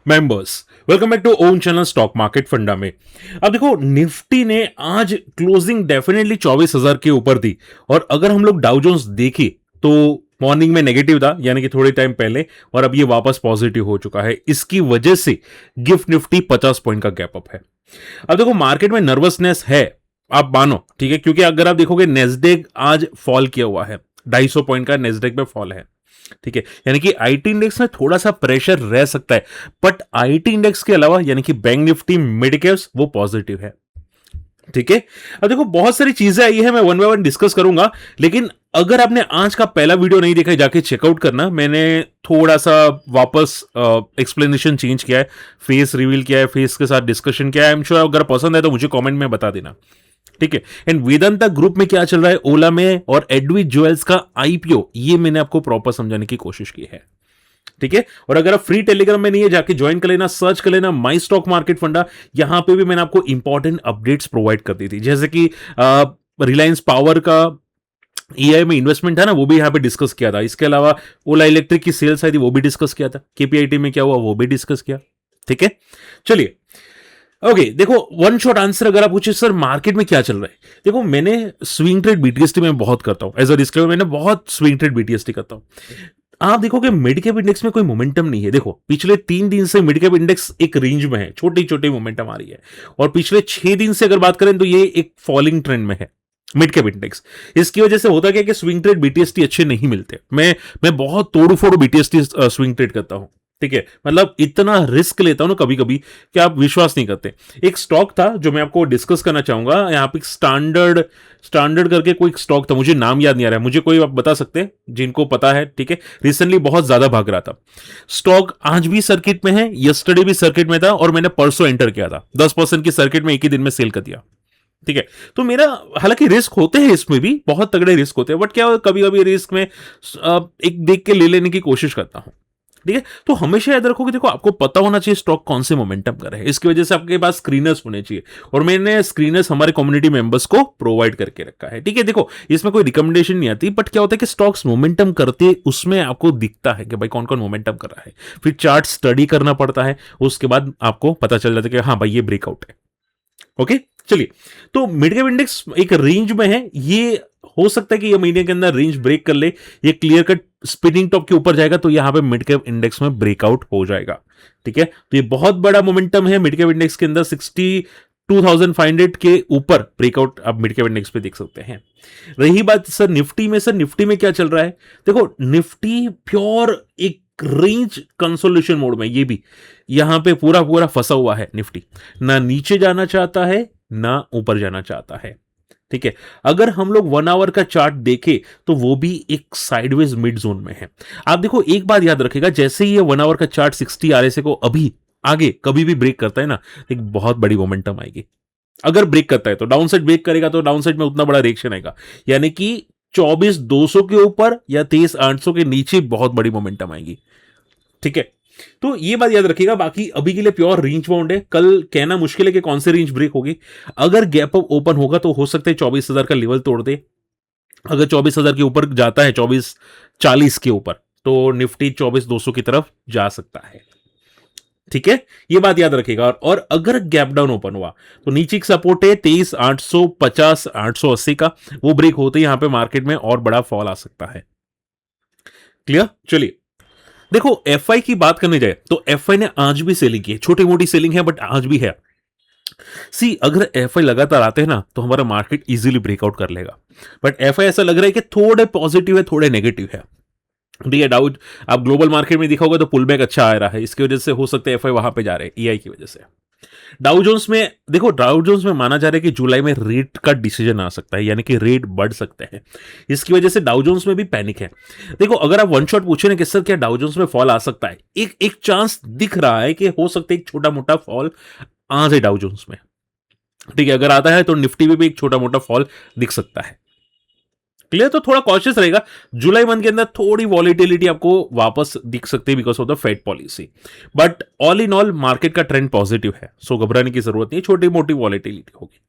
Members, welcome back to own channel stock market funda में। अब देखो, निफ्टी ने आज क्लोजिंग डेफिनेटली 24,000 के ऊपर थी। और अगर हम लोग डाउ जोन्स देखें तो मॉर्निंग में नेगेटिव था, यानी कि थोड़े टाइम पहले, और अब ये वापस पॉजिटिव हो चुका है। इसकी वजह से गिफ्ट निफ्टी 50 पॉइंट का गैप अप है। अब देखो, मार्केट में नर्वसनेस है, आप मानो, ठीक है, क्योंकि अगर आप देखोगे नेस्डेक आज फॉल किया हुआ है, 250 पॉइंट का नेस्डेक में फॉल है। ठीक है, यानी कि आईटी इंडेक्स में थोड़ा सा प्रेशर रह सकता है, बट आईटी इंडेक्स के अलावा यानी कि बैंक निफ्टी मिड कैप्स वो पॉजिटिव है। ठीक है, अब देखो बहुत सारी चीजें आई है, मैं वन बाय वन डिस्कस करूंगा। लेकिन अगर आपने आज का पहला वीडियो नहीं देखा है, जाके चेकआउट करना। मैंने थोड़ा सा वापस एक्सप्लेनेशन चेंज किया है, फेस रिवील किया है, फेस के साथ डिस्कशन किया है। आई एम श्योर अगर पसंद है तो मुझे कमेंट में बता देना। ठीक है, एंड वेदांता ग्रुप में क्या चल रहा है, ओला में, और एडविज ज्वेल्स का आईपीओ, ये मैंने आपको प्रॉपर समझाने की कोशिश की है। ठीक है, और अगर आप फ्री टेलीग्राम में नहीं है, जाके ज्वाइन कर लेना, सर्च कर लेना माई स्टॉक मार्केट फंडा। यहां पे भी मैंने आपको इंपॉर्टेंट अपडेट्स प्रोवाइड कर दी थी, जैसे कि रिलायंस पावर का ईआई में इन्वेस्टमेंट था ना, वो भी यहां पे डिस्कस किया था। इसके अलावा ओला इलेक्ट्रिक की सेल्स आई थी, वो भी डिस्कस किया था। केपीआईटी में क्या हुआ वो भी डिस्कस किया। ठीक है, चलिए ओके देखो, वन शॉट आंसर अगर आप पूछे सर मार्केट में क्या चल रहा है, देखो मैंने स्विंग ट्रेड बीटीएसटी में बहुत करता हूं, एज अ डिस्क्लेमर मैंने बहुत स्विंग ट्रेड बीटीएसटी करता हूं। आप देखोगे मिड कैप इंडेक्स में कोई मोमेंटम नहीं है। देखो पिछले 3 दिन से मिड कैप इंडेक्स एक रेंज में है, छोटी छोटी मोमेंटम आ रही है। और पिछले 6 दिन से अगर बात करें तो ये एक फॉलिंग ट्रेंड में है मिड कैप इंडेक्स। इसकी वजह से होता क्या कि स्विंग ट्रेड बीटीएसटी अच्छे नहीं मिलते। मैं बहुत तोड़ फोड़ बीटीएसटी स्विंग ट्रेड करता हूं। ठीक है, मतलब इतना रिस्क लेता हूं ना कभी कभी कि आप विश्वास नहीं करते। एक स्टॉक था जो मैं आपको डिस्कस करना चाहूंगा, यहां पे स्टैंडर्ड स्टैंडर्ड करके कोई स्टॉक था, मुझे नाम याद नहीं आ रहा है, मुझे कोई आप बता सकते हैं जिनको पता है। ठीक है, रिसेंटली बहुत ज्यादा भाग रहा था स्टॉक, आज भी सर्किट में है, यस्टरडे भी सर्किट में था, और मैंने परसों एंटर किया था। 10% की सर्किट में एक ही दिन में सेल कर दिया। ठीक है, तो मेरा, हालांकि रिस्क होते हैं इसमें भी, बहुत तगड़े रिस्क होते हैं, बट क्या कभी कभी रिस्क में एक देख के ले लेने की कोशिश करता हूं। ठीक है, तो हमेशा याद रखो कि देखो आपको पता होना चाहिए स्टॉक कौन से मोमेंटम कर रहे हैं। इसकी वजह से आपके पास स्क्रीनर्स होने चाहिए, और मैंने स्क्रीनर्स हमारे कम्युनिटी मेंबर्स को प्रोवाइड करके रखा है। ठीक है, देखो इसमें कोई रिकमेंडेशन नहीं आती, बट क्या होता है कि स्टॉक्स मोमेंटम करते उसमें आपको दिखता है कि भाई कौन कौन मोमेंटम कर रहा है। फिर चार्ट स्टडी करना पड़ता है, उसके बाद आपको पता चल जाता है कि हाँ भाई ये ब्रेकआउट है। ओके, चलिए, तो मिड कैप इंडेक्स एक रेंज में है, ये हो सकता है कि ये महीने के अंदर रेंज ब्रेक कर ले, ये क्लियर कट स्पिनिंग टॉप के ऊपर जाएगा तो यहां पे मिड कैप इंडेक्स में ब्रेकआउट हो जाएगा। ठीक है, तो ये बहुत बड़ा मोमेंटम है मिड कैप इंडेक्स के अंदर, 62,500 के ऊपर ब्रेकआउट आप मिड कैप इंडेक्स पे देख सकते हैं। रही बात सर निफ्टी में, सर निफ्टी में क्या चल रहा है, देखो निफ्टी प्योर एक रेंज कंसोलिडेशन मोड में, ये भी यहां पे पूरा पूरा फंसा हुआ है निफ्टी, ना नीचे जाना चाहता है ना ऊपर जाना चाहता है। ठीक है, अगर हम लोग 1 आवर का चार्ट देखें तो वो भी एक साइडवेज मिड जोन में है। आप देखो एक बात याद रखेगा, जैसे ही ये 1 आवर का चार्ट 60 आरएसए को अभी आगे कभी भी ब्रेक करता है ना, एक बहुत बड़ी मोमेंटम आएगी। अगर ब्रेक करता है तो डाउन साइड ब्रेक करेगा तो डाउन साइड में उतना बड़ा रिएक्शन आएगा, यानी कि 24,200 के ऊपर या 23,800 के नीचे बहुत बड़ी मोमेंटम आएगी। ठीक है, तो ये बात याद रखिएगा। बाकी अभी के लिए प्योर रेंज बाउंड है, कल कहना मुश्किल है कि कौन से रेंज ब्रेक होगी। अगर गैप अप ओपन होगा तो हो सकता है 24,000 का लेवल तोड़ दे। अगर 24,000 के ऊपर जाता है, 24,40 के ऊपर, तो निफ्टी 24,200 की तरफ जा सकता है। ठीक है, ये बात याद रखिएगा। और अगर गैप डाउन ओपन हुआ तो नीचे की सपोर्ट है 23,850 880 का, वो ब्रेक होते ही यहां पे मार्केट में और बड़ा फॉल आ सकता है। क्लियर, चलिए देखो एफआई की बात करने जाए तो एफआई ने आज भी सेलिंग की है, छोटी मोटी सेलिंग है बट आज भी है। सी अगर एफआई लगातार आते हैं ना तो हमारा मार्केट इजीली ब्रेकआउट कर लेगा, बट एफआई ऐसा लग रहा है कि थोड़े पॉजिटिव है थोड़े नेगेटिव है। ठीक है, डाउट आप ग्लोबल मार्केट में देखा होगा तो पुल बैक अच्छा आ रहा है, इसकी वजह से हो सकता है एफआई वहां पे जा रहे हैं ईआई की वजह से। डाउ जोन्स में देखो, डाउ जोन्स में माना जा रहा है कि जुलाई में रेट का डिसीजन आ सकता है, यानी कि रेट बढ़ सकते हैं। इसकी वजह से डाउ जोन्स में भी पैनिक है। देखो अगर आप वन शॉट पूछे ना कि सर क्या डाउ जोन्स में फॉल आ सकता है, एक एक चांस दिख रहा है कि हो सकता है एक छोटा मोटा फॉल आ जाए डाउ जोन्स में। ठीक है, अगर आता है तो निफ्टी में भी एक छोटा मोटा फॉल दिख सकता है। क्लियर, तो थोड़ा कॉशियस रहेगा। जुलाई मंथ के अंदर थोड़ी वॉलिटिलिटी आपको वापस दिख सकती है because of the Fed policy, but all in all market का ट्रेंड पॉजिटिव है, सो घबराने की जरूरत नहीं, छोटी मोटी वॉलिटिलिटी होगी।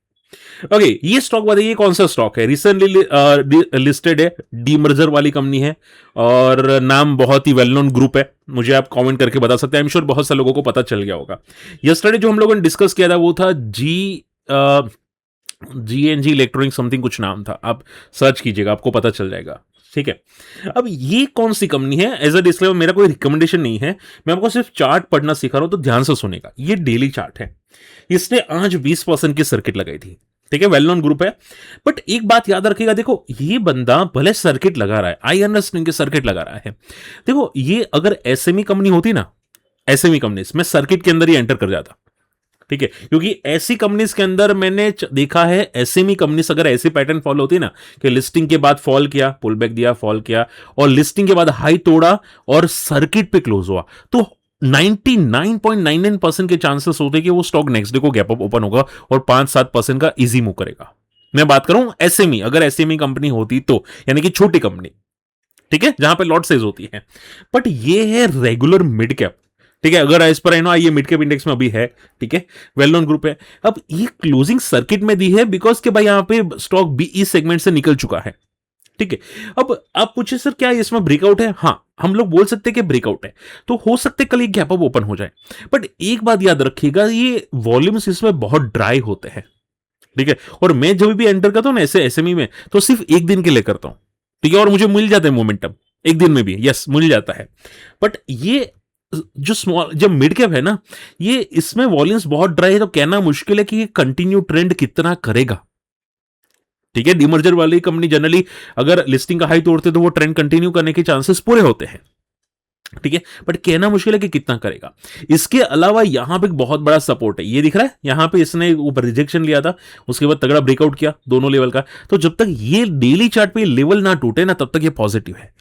ओके, ये स्टॉक बताइए कौन सा स्टॉक है, रिसेंटली लिस्टेड है, डीमर्जर वाली कंपनी है और नाम बहुत ही वेल नोन ग्रुप है। मुझे आप कमेंट करके बता सकते हैं, आई एम श्योर बहुत से लोगों को पता चल गया होगा। यस्टरडे जो हम लोगों ने डिस्कस किया था वो था GNG इलेक्ट्रॉनिक समथिंग कुछ नाम था, आप सर्च कीजिएगा आपको पता चल जाएगा। ठीक है, अब ये कौन सी कंपनी है, एज अ डिस्क्लेमर मेरा कोई रिकमेंडेशन नहीं है, मैं आपको सिर्फ चार्ट पढ़ना सिखा रहा हूं, तो ध्यान से सुनेगा। ये डेली चार्ट है, इसने आज 20% की सर्किट लगाई थी। ठीक है, वेल नोन ग्रुप है। बट एक बात याद रखिएगा, देखो ये बंदा भले सर्किट लगा रहा है, आई अंडरस्टैंड के सर्किट लगा रहा है, देखो ये अगर एसएमई कंपनी होती ना, एसएमई कंपनी मैं सर्किट के अंदर ही एंटर कर जाता। ठीक है, क्योंकि ऐसी कंपनीज के अंदर मैंने देखा है, एसएमई कंपनीज अगर ऐसे पैटर्न फॉलो होती ना कि लिस्टिंग के बाद फॉल किया, पुल बैक दिया, फॉल किया और लिस्टिंग के बाद हाई तोड़ा और सर्किट पे क्लोज हुआ, तो 99.99% के चांसेस होते कि वो स्टॉक नेक्स्ट डे को गैप अप ओपन होगा और 5-7% का इजी मूव करेगा। मैं बात करूं एसएमई, अगर एसएमई कंपनी होती तो, यानी कि छोटी कंपनी, ठीक है, जहां पे लॉट साइज होती है। बट ये है रेगुलर मिड कैप। ठीक है, अगर एज पर आई नो ये मिड कैप इंडेक्स में अभी है, ठीक है, वेल नोन ग्रुप है। अब ये क्लोजिंग सर्किट में दी है बिकॉज के भाई यहां पे स्टॉक बीई सेगमेंट से निकल चुका है। ठीक है, अब आप पूछे सर क्या इसमें ब्रेकआउट है, हाँ हम लोग बोल सकते हैं कि ब्रेकआउट है, तो हो सकते कल ये गैप अप ओपन हो जाए। बट एक बात याद रखिएगा, ये वॉल्यूम्स इसमें बहुत ड्राई होते हैं। ठीक है, और मैं जब भी एंटर करता हूं ना ऐसे एसएमई में, तो सिर्फ एक दिन के लिए करता हूं। ठीक है, और मुझे मिल जाता है मोमेंटम एक दिन में भी, यस मिल जाता है। बट ये जो स्मॉल, जब मिड कैप है ना, ये इसमें वॉल्यूम्स बहुत ड्राई है, तो कहना मुश्किल है कि ये कंटिन्यू ट्रेंड कितना करेगा। ठीक है, डीमर्जर वाली कंपनी जनरली अगर लिस्टिंग का हाई तोड़ते तो वो ट्रेंड कंटिन्यू करने के चांसेस पूरे होते हैं। ठीक है, बट कहना मुश्किल है कि कितना करेगा। इसके अलावा यहां पे एक बहुत बड़ा सपोर्ट है, ये दिख रहा है, यहां पे इसने ऊपर रिजेक्शन लिया था, उसके बाद तगड़ा ब्रेकआउट किया दोनों लेवल का, तो जब तक ये डेली चार्ट पे लेवल ना टूटे ना, तब तक ये पॉजिटिव है।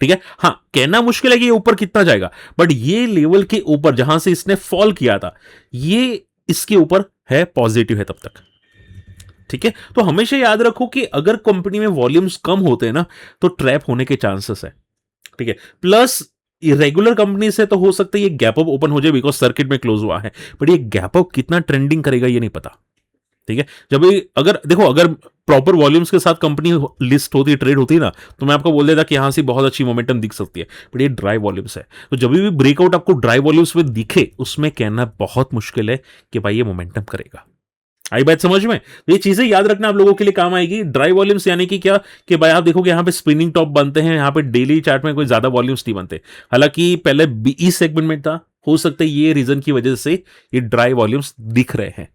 ठीक है, हाँ कहना मुश्किल है कि ये ऊपर कितना जाएगा, बट ये लेवल के ऊपर जहां से इसने फॉल किया था, ये इसके ऊपर है, पॉजिटिव है तब तक। ठीक है, तो हमेशा याद रखो कि अगर कंपनी में वॉल्यूम्स कम होते हैं ना, तो ट्रैप होने के चांसेस है। ठीक है, प्लस रेगुलर कंपनी से तो हो सकता है ये गैप अप ओपन हो जाए बिकॉज सर्किट में क्लोज हुआ है, बट ये गैप अप कितना ट्रेंडिंग करेगा ये नहीं पता। ठीक है, जब अगर देखो, अगर प्रॉपर वॉल्यूम्स के साथ कंपनी लिस्ट होती है, ट्रेड होती है ना, तो मैं आपको बोल देता कि यहां से बहुत अच्छी मोमेंटम दिख सकती है, बट ये ड्राई वॉल्यूम्स है, तो जब भी ब्रेकआउट आपको ड्राई वॉल्यूम्स में दिखे, उसमें कहना बहुत मुश्किल है कि भाई ये मोमेंटम करेगा। आई बात समझ में, तो ये चीजें याद रखना आप लोगों के लिए काम आएगी। ड्राई वॉल्यूम्स यानी कि क्या, कि भाई आप देखोगे यहाँ पे स्पिनिंग टॉप बनते हैं, यहाँ पे डेली चार्ट में कोई ज्यादा वॉल्यूम्स नहीं बनते, हालांकि पहले बीई सेगमेंट में था, हो सकता है ये रीजन की वजह से ये ड्राई वॉल्यूम्स दिख रहे हैं।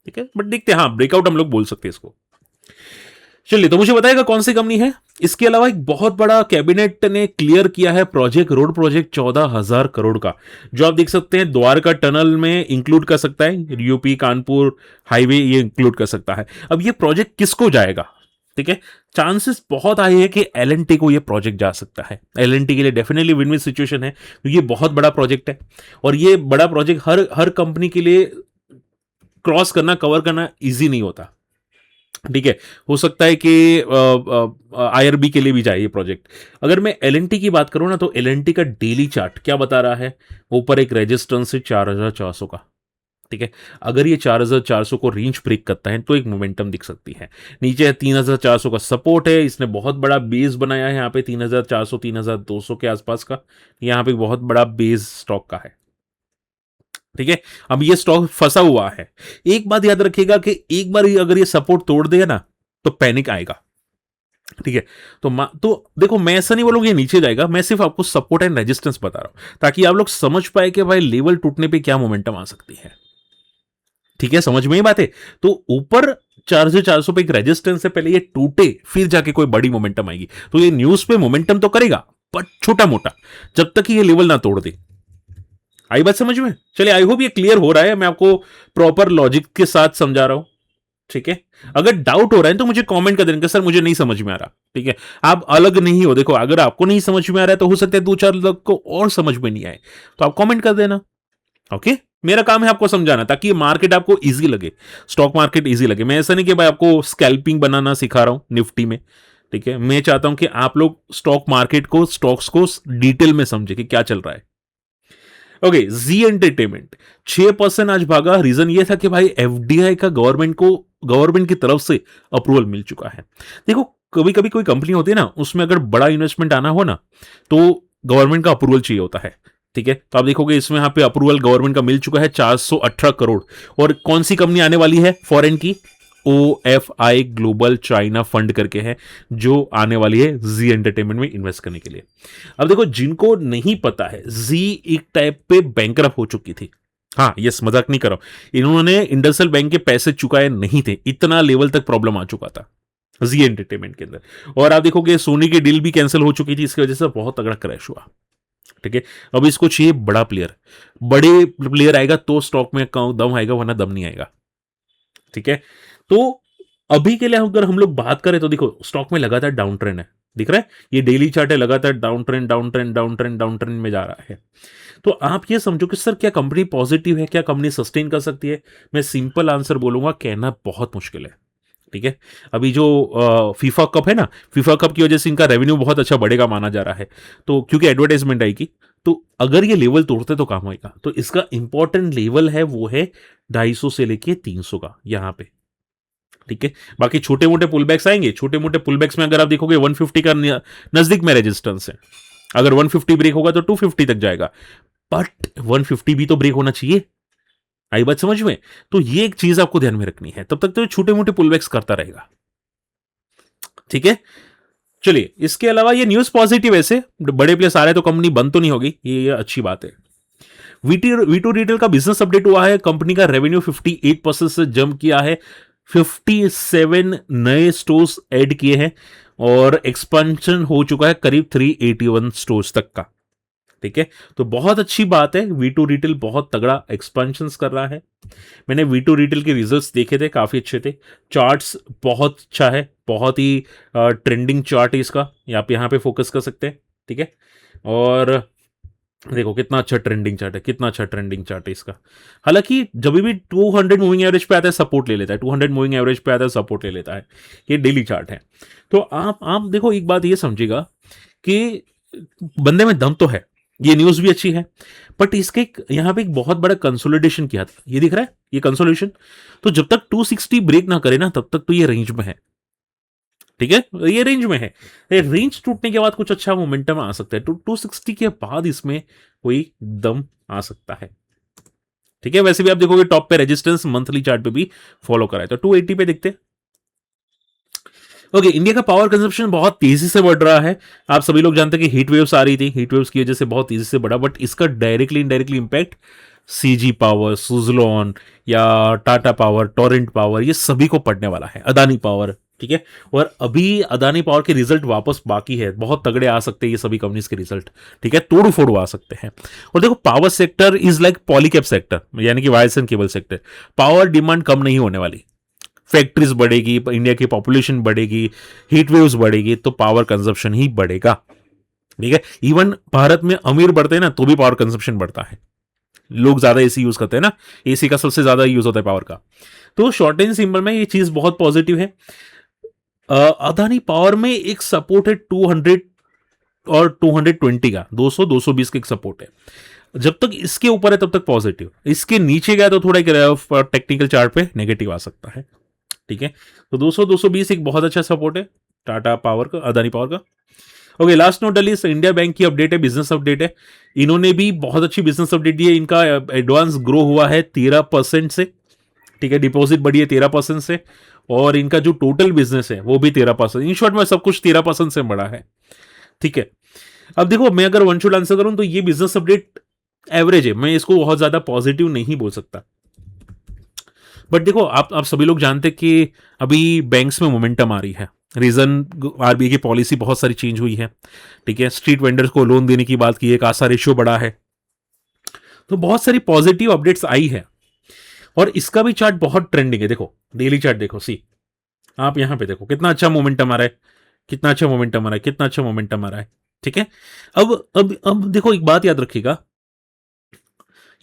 ठीक है, बट देखते हैं, हाँ ब्रेकआउट हम लोग बोल सकते हैं इसको। चलिए, तो मुझे बताएगा कौन सी कंपनी है। इसके अलावा एक बहुत बड़ा कैबिनेट ने क्लियर किया है प्रोजेक्ट, रोड प्रोजेक्ट 14,000 करोड़ का, जो आप देख सकते हैं द्वारका टनल में इंक्लूड कर सकता है, यूपी कानपुर हाईवे ये इंक्लूड कर सकता है। अब ये प्रोजेक्ट किसको जाएगा, ठीक है, चांसेस बहुत हाई है कि एलएनटी को ये प्रोजेक्ट जा सकता है। एलएनटी के लिए डेफिनेटली विन विन सिचुएशन है, क्योंकि ये बहुत बड़ा प्रोजेक्ट है और ये बड़ा प्रोजेक्ट हर हर कंपनी के लिए क्रॉस करना, कवर करना इजी नहीं होता। ठीक है, हो सकता है कि आईआरबी के लिए भी जाए ये प्रोजेक्ट। अगर मैं एलएनटी की बात करूं ना, तो एलएनटी का डेली चार्ट क्या बता रहा है, ऊपर एक रेजिस्टेंस है 4,400 का। ठीक है, अगर ये 4,400 को रेंज ब्रेक करता है तो एक मोमेंटम दिख सकती है। नीचे है 3,400 का सपोर्ट है, इसने बहुत बड़ा बेस बनाया है यहाँ पे 3,400 3,200 के आसपास का, यहाँ पे बहुत बड़ा बेस स्टॉक का है। ठीक है, अब ये स्टॉक फंसा हुआ है। एक बात याद रखिएगा कि एक बार अगर ये सपोर्ट तोड़ देगा ना, तो पैनिक आएगा। ठीक है, तो देखो मैं ऐसा नहीं बोलूंगा ये नीचे जाएगा, मैं सिर्फ आपको सपोर्ट एंड रेजिस्टेंस बता रहा हूं, ताकि आप लोग समझ पाए कि भाई लेवल टूटने पे क्या मोमेंटम आ सकती है। ठीक है, समझ में ही बात है। तो ऊपर 4,400 पे एक रेजिस्टेंस है, पहले ये टूटे फिर जाके कोई बड़ी मोमेंटम आएगी, तो ये न्यूज पे मोमेंटम तो करेगा बट छोटा मोटा, जब तक ये लेवल ना तोड़ दे। आई बात समझ में, चलिए आई होप ये क्लियर हो रहा है, मैं आपको प्रॉपर लॉजिक के साथ समझा रहा हूं। ठीक है, अगर डाउट हो रहा है तो मुझे कमेंट कर देना सर मुझे नहीं समझ में आ रहा। ठीक है, आप अलग नहीं हो, देखो अगर आपको नहीं समझ में आ रहा है तो हो सकता है 2-4 लोग को और समझ में नहीं आए, तो आप कमेंट कर देना। ओके, मेरा काम है आपको समझाना, ताकि मार्केट आपको इजी लगे, स्टॉक मार्केट इजी लगे। मैं ऐसा नहीं कि भाई आपको स्कैल्पिंग बनाना सिखा रहा हूं निफ्टी में। ठीक है, मैं चाहता हूं कि आप लोग स्टॉक मार्केट को, स्टॉक्स को डिटेल में समझे कि क्या चल रहा है। ओके, जी एंटरटेनमेंट 6% आज भागा, रीजन ये था कि भाई एफडीआई का गवर्नमेंट को गवर्नमेंट की तरफ से अप्रूवल मिल चुका है। देखो कभी कभी कोई कंपनी होती है ना, उसमें अगर बड़ा इन्वेस्टमेंट आना हो ना, तो गवर्नमेंट का अप्रूवल चाहिए होता है। ठीक है, तो आप देखोगे इसमें यहाँ पे अप्रूवल गवर्नमेंट का मिल चुका है 418 करोड़। और कौन सी कंपनी आने वाली है फॉरेन की? OFI ग्लोबल चाइना फंड करके है, जो आने वाली है जी एंटरटेनमेंट में इन्वेस्ट करने के लिए। अब देखो जिनको नहीं पता है, जी एक टाइप पे बैंकरप्ट हो चुकी थी। हाँ यस, मजाक नहीं कर रहा हूं, इन्होंने इंडसइंड बैंक के पैसे चुकाए नहीं थे, इतना लेवल तक प्रॉब्लम आ चुका था जी एंटरटेनमेंट के अंदर। और आप देखोगे सोनी की डील भी कैंसिल हो चुकी थी, इसकी वजह से बहुत तगड़ा क्रैश हुआ। ठीक है, अब इसको चाहिए बड़ा प्लेयर, बड़े प्लेयर आएगा तो स्टॉक में दम आएगा, वरना दम नहीं आएगा। ठीक है, तो अभी के लिए अगर हम लोग बात करें तो देखो स्टॉक में लगातार डाउन ट्रेंड है, दिख रहा है, ये डेली चार्ट है, लगातार down trend down trend down trend down trend में जा रहा है। तो आप ये समझो कि सर क्या कंपनी पॉजिटिव है, क्या कंपनी सस्टेन कर सकती है? मैं सिंपल आंसर बोलूंगा, कहना बहुत मुश्किल है। ठीक है, अभी जो फीफा कप है ना, फीफा कप की वजह से इनका रेवेन्यू बहुत अच्छा बढ़ेगा माना जा रहा है, तो क्योंकि एडवर्टाइजमेंट आएगी, तो अगर ये लेवल तोड़ते तो काम होगा। तो इसका इंपॉर्टेंट लेवल है वो है 250 से लेके 300 का यहां पे। ठीक है, बाकी छोटे मोटे पुलबैक्स आएंगे, छोटे मोटे पुलबैक्स में अगर आप देखोगे 150 का नजदीक में रेजिस्टेंस है, अगर 150 ब्रेक होगा तो 250 तक जाएगा, बट 150 भी तो ब्रेक होना चाहिए। आई बात समझ में? तो ये एक चीज आपको ध्यान में रखनी है, तब तक तो छोटे मोटे पुलबैक्स करता रहेगा। ठीक है, चलिए इसके अलावा ये न्यूज पॉजिटिव, ऐसे बड़े प्लेयर्स आ रहे तो कंपनी बंद तो नहीं होगी, ये अच्छी बात है। वी टू रिटेल का बिजनेस अपडेट हुआ है, कंपनी का रेवेन्यू 58% से जंप किया है, 57 नए स्टोर्स ऐड किए हैं और एक्सपेंशन हो चुका है करीब 381 स्टोर्स तक का। ठीक है, तो बहुत अच्छी बात है, वी टू रिटेल बहुत तगड़ा एक्सपेंशन कर रहा है। मैंने वी टू रिटेल के रिजल्ट्स देखे थे, काफी अच्छे थे, चार्ट्स बहुत अच्छा है, बहुत ही ट्रेंडिंग चार्ट है इसका, आप यहाँ पे फोकस कर सकते हैं। ठीक है, और देखो कितना अच्छा ट्रेंडिंग चार्ट है, कितना अच्छा ट्रेंडिंग चार्ट है इसका। हालांकि जब भी 200 मूविंग एवरेज पे आता है सपोर्ट ले लेता है, 200 मूविंग एवरेज पे आता है सपोर्ट ले लेता है, ये डेली चार्ट है। तो आप देखो एक बात ये समझिएगा कि बंदे में दम तो है, ये न्यूज भी अच्छी है, बट इसके यहां पे एक बहुत बड़ा कंसोलिडेशन किया था, ये दिख रहा है ये कंसोलिडेशन। तो जब तक 260 ब्रेक ना करे ना, तब तक तो ये रेंज में है। ठीक है, ये रेंज में है, रेंज टूटने के बाद कुछ अच्छा मोमेंटम आ सकता है, तो 260 के बाद इसमें कोई दम आ सकता है। ठीक है, वैसे भी आप देखोगे टॉप पे रेजिस्टेंस मंथली चार्ट पे भी फॉलो करा है, तो 280 पे देखते हैं। ओके, इंडिया का पावर कंजप्शन बहुत तेजी से बढ़ रहा है। आप सभी लोग जानते हैं कि हीट वेव्स आ रही थी, हीट वेव्स की वजह से बहुत तेजी से बढ़ा, बट इसका directly indirectly impact CG power, Suzlon या टाटा पावर, टोरेंट पावर, ये सभी को पड़ने वाला है, अदानी पावर। ठीक है, और अभी अदानी पावर के रिजल्ट वापस बाकी है, बहुत तगड़े आ सकते हैं ये सभी कंपनीज के रिजल्ट। ठीक है, तोड़ फोड़ आ सकते हैं। और देखो power sector is like Polycab sector, यानी कि wires and cable sector, power demand कम नहीं होने वाली, फैक्ट्रीज बढ़ेगी, इंडिया की पॉपुलेशन बढ़ेगी, हीट वेव्स बढ़ेगी, तो पावर कंजप्शन ही बढ़ेगा। ठीक है, इवन भारत में अमीर बढ़ते हैं ना, तो भी पावर कंजप्शन बढ़ता है, लोग ज्यादा एसी यूज करते हैं ना, एसी का सबसे ज्यादा यूज होता है पावर का। तो शॉर्ट एंड सिंपल में ये चीज बहुत पॉजिटिव है। अदानी पावर में एक सपोर्ट है 200 और 220 का, 200 220 का एक सपोर्ट है, जब तक इसके ऊपर है तब तक पॉजिटिव, इसके नीचे गया तो थोड़ा टेक्निकल चार्ट पे नेगेटिव आ सकता है। ठीक है, तो 200 220 एक बहुत अच्छा सपोर्ट है टाटा पावर का, अदानी पावर का। ओके, लास्ट नोट डली इंडिया बैंक की अपडेट है, बिजनेस अपडेट है, इन्होंने भी बहुत अच्छी बिजनेस अपडेट दी है, इनका एडवांस ग्रो हुआ है 13% से। ठीक है, डिपॉजिट बढ़ी है 13% से, और इनका जो टोटल बिजनेस है वो भी 13%, इन शॉर्ट में सब कुछ 13% से बढ़ा है। ठीक है, अब देखो मैं अगर वन शॉट आंसर करूं तो ये बिजनेस अपडेट एवरेज है, मैं इसको बहुत ज्यादा पॉजिटिव नहीं बोल सकता। बट देखो आप सभी लोग जानते हैं कि अभी बैंक्स में मोमेंटम आ रही है, रीजन आरबीआई की पॉलिसी बहुत सारी चेंज हुई है। ठीक है, स्ट्रीट वेंडर्स को लोन देने की बात की है, कासा रेशियो बढ़ा है, तो बहुत सारी पॉजिटिव अपडेट्स आई है। और इसका भी चार्ट बहुत ट्रेंडिंग है, देखो डेली चार्ट देखो, सी आप यहां पे देखो कितना अच्छा मोमेंटम आ रहा है, कितना अच्छा मोमेंटम आ रहा है, कितना अच्छा मोमेंटम आ रहा है। ठीक है, अब देखो एक बात याद रखिएगा,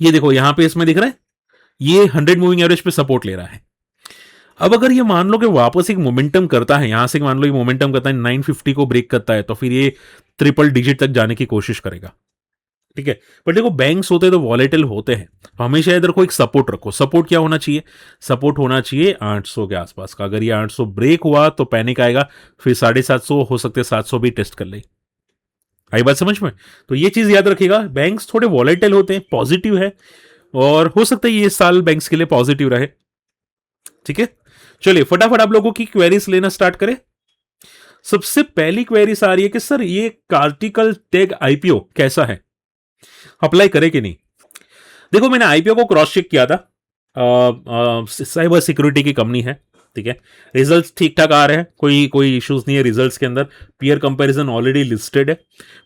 ये देखो यहां पे इसमें दिख रहा है ये 100 मूविंग एवरेज पे सपोर्ट ले रहा है। अब अगर ये मान लो कि वापस एक मोमेंटम करता है, यहां से मान लो ये मोमेंटम करता है 950 को ब्रेक करता है, तो फिर ये ट्रिपल डिजिट तक जाने की कोशिश करेगा। ठीक है। पर देखो बैंक्स होते तो वॉलेटिल होते हैं, तो हमेशा इधर को एक सपोर्ट रखो। सपोर्ट क्या होना चाहिए? सपोर्ट होना चाहिए 800 के आसपास का। अगर ये 800 ब्रेक हुआ तो पैनिक आएगा, फिर 750 हो सकते 700 भी टेस्ट कर ले। आई बात समझ में? तो ये चीज याद रखिएगा, बैंक्स थोड़े वॉलेटिल होते हैं, पॉजिटिव है, और हो सकता है ये साल बैंक्स के लिए पॉजिटिव रहे। ठीक है, चलिए फटाफट आप लोगों की क्वेरीज लेना स्टार्ट करें। सबसे पहली क्वेरीज आ रही है कि सर ये कार्टिकल टेक आईपीओ कैसा है, अप्लाई करे कि नहीं? देखो मैंने आईपीओ को क्रॉस चेक किया था, साइबर सिक्योरिटी की कंपनी है, ठीक है। रिजल्ट्स ठीक ठाक आ रहे हैं, कोई कोई इश्यूज नहीं है रिजल्ट्स के अंदर। पीयर कंपैरिजन ऑलरेडी लिस्टेड है,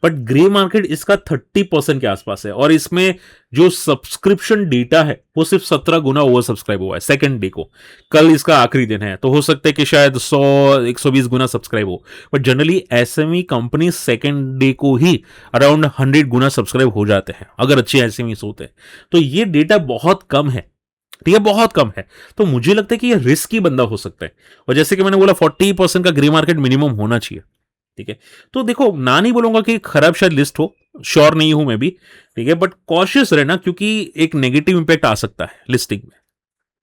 बट ग्रे मार्केट इसका 30% के आसपास है, और इसमें जो सब्सक्रिप्शन डेटा है वो सिर्फ 17 गुना ओवर सब्सक्राइब हुआ है सेकंड डे को। कल इसका आखिरी दिन है, तो हो सकता है कि शायद 100-120 गुना सब्सक्राइब हो, but generally SME company second day को ही अराउंड 100 गुना सब्सक्राइब हो जाते हैं अगर अच्छे एसएमई होते हैं। तो ये डेटा बहुत कम है, ठीक है, बहुत कम है। तो मुझे लगता है कि ये रिस्की बंदा हो सकता है, और जैसे कि मैंने बोला 40% का ग्रे मार्केट मिनिमम होना चाहिए, ठीक है। तो देखो ना नहीं बोलूंगा कि खराब शायद लिस्ट हो, श्योर नहीं हूं मैं भी, ठीक है, बट कॉशियस रहना क्योंकि एक नेगेटिव इंपैक्ट आ सकता है लिस्टिंग में,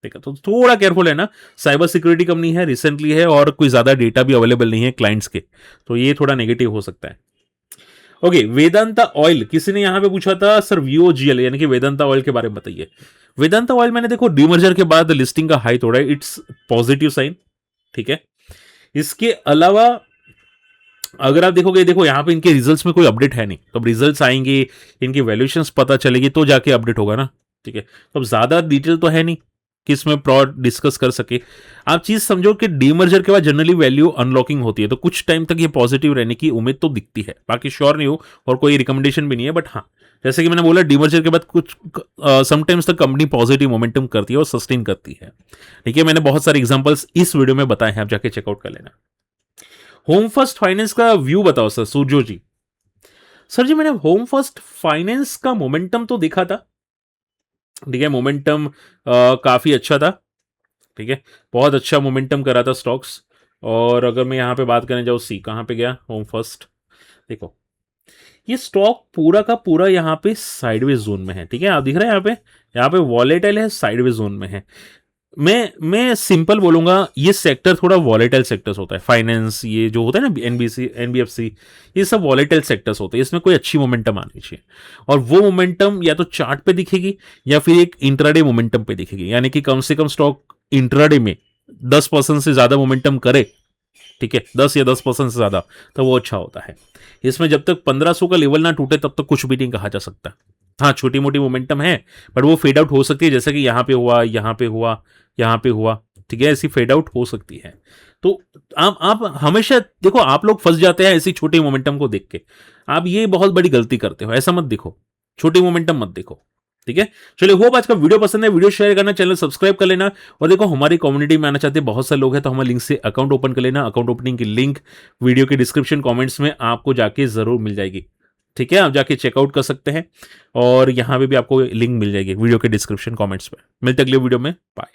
ठीक है। तो थोड़ा केयरफुल है ना, साइबर सिक्योरिटी कंपनी है, रिसेंटली है, और कोई ज्यादा डेटा भी अवेलेबल नहीं है क्लाइंट्स के, तो ये थोड़ा नेगेटिव हो सकता है। ओके, वेदांता ऑयल, किसी ने यहां पे पूछा था सर वीओजीएल यानी कि वेदांता ऑयल के बारे में बताइए। वेदांता ऑयल मैंने देखो डीमर्जर के बाद लिस्टिंग का हाई तोड़ा है, इट्स पॉजिटिव साइन, ठीक है। इसके अलावा अगर आप देखोगे, देखो यहां पे इनके रिजल्ट्स में कोई अपडेट है नहीं, तो अब रिजल्ट्स आएंगे, इनकी वैल्यूएशंस पता चलेगी तो जाके अपडेट होगा ना, ठीक है। तो अब ज्यादा डिटेल तो है नहीं कि इसमें प्रॉड डिस्कस कर सके। आप चीज समझो कि डीमर्जर के बाद जनरली वैल्यू अनलॉकिंग होती है, तो कुछ टाइम तक ये पॉजिटिव रहने की उम्मीद तो दिखती है, बाकी श्योर नहीं हो और कोई रिकमेंडेशन भी नहीं है, बट हाँ जैसे कि मैंने बोला डीमर्जर के बाद कुछ समटाइम्स तक कंपनी पॉजिटिव मोमेंटम करती है और सस्टेन करती है, ठीक है। मैंने बहुत सारे एग्जांपल्स इस वीडियो में बताए हैं, आप जाके चेकआउट कर लेना। होम फर्स्ट फाइनेंस का व्यू बताओ सर, सूर्यो जी। सर जी मैंने होम फर्स्ट फाइनेंस का मोमेंटम तो देखा था, ठीक है, मोमेंटम काफी अच्छा था, ठीक है, बहुत अच्छा मोमेंटम करा था स्टॉक्स। और अगर मैं यहाँ पे बात करने जाऊँ, सी कहाँ पे गया होम फर्स्ट, देखो ये स्टॉक पूरा का पूरा यहाँ पे साइडवेज जोन में है, ठीक है, आप दिख रहे हैं यहाँ पे वॉलेटाइल है, साइडवेज जोन में है। मैं सिंपल बोलूंगा, ये सेक्टर थोड़ा वॉलेटाइल सेक्टर्स होता है, फाइनेंस ये जो होता है ना, एनबीसी एनबीएफसी, ये सब वॉलेटाइल सेक्टर्स होते हैं, इसमें कोई अच्छी मोमेंटम आनी चाहिए, और वो मोमेंटम या तो चार्ट पे दिखेगी या फिर एक इंट्राडे मोमेंटम पे दिखेगी, यानी कि कम से कम स्टॉक इंट्राडे में 10% से ज्यादा मोमेंटम करे, ठीक है, 10 या 10% से ज्यादा, तो वो अच्छा होता है। इसमें जब तक 1500 का लेवल ना टूटे तब तक कुछ भी नहीं कहा जा सकता। हाँ छोटी मोटी मोमेंटम है, बट वो फेड आउट हो सकती है, जैसे कि यहाँ पे हुआ, यहाँ पे हुआ, यहाँ पे हुआ, ठीक है, ऐसी फेड आउट हो सकती है। तो आप हमेशा देखो, आप लोग फंस जाते हैं ऐसी छोटी मोमेंटम को देख के, आप ये बहुत बड़ी गलती करते हो, ऐसा मत देखो, छोटी मोमेंटम मत देखो, ठीक है। चलिए, होप आज का वीडियो पसंद है, वीडियो शेयर करना, चैनल सब्सक्राइब कर लेना, और देखो हमारी कम्युनिटी में आना चाहते हैं बहुत सारे लोग हैं, तो हमारे लिंक से अकाउंट ओपन कर लेना। अकाउंट ओपनिंग की लिंक वीडियो के डिस्क्रिप्शन कमेंट्स में आपको जाके जरूर मिल जाएगी, ठीक है, आप जाके चेकआउट कर सकते हैं, और यहाँ पे भी आपको लिंक मिल जाएगी वीडियो के डिस्क्रिप्शन कमेंट्स में। मिलते अगले वीडियो में, बाय।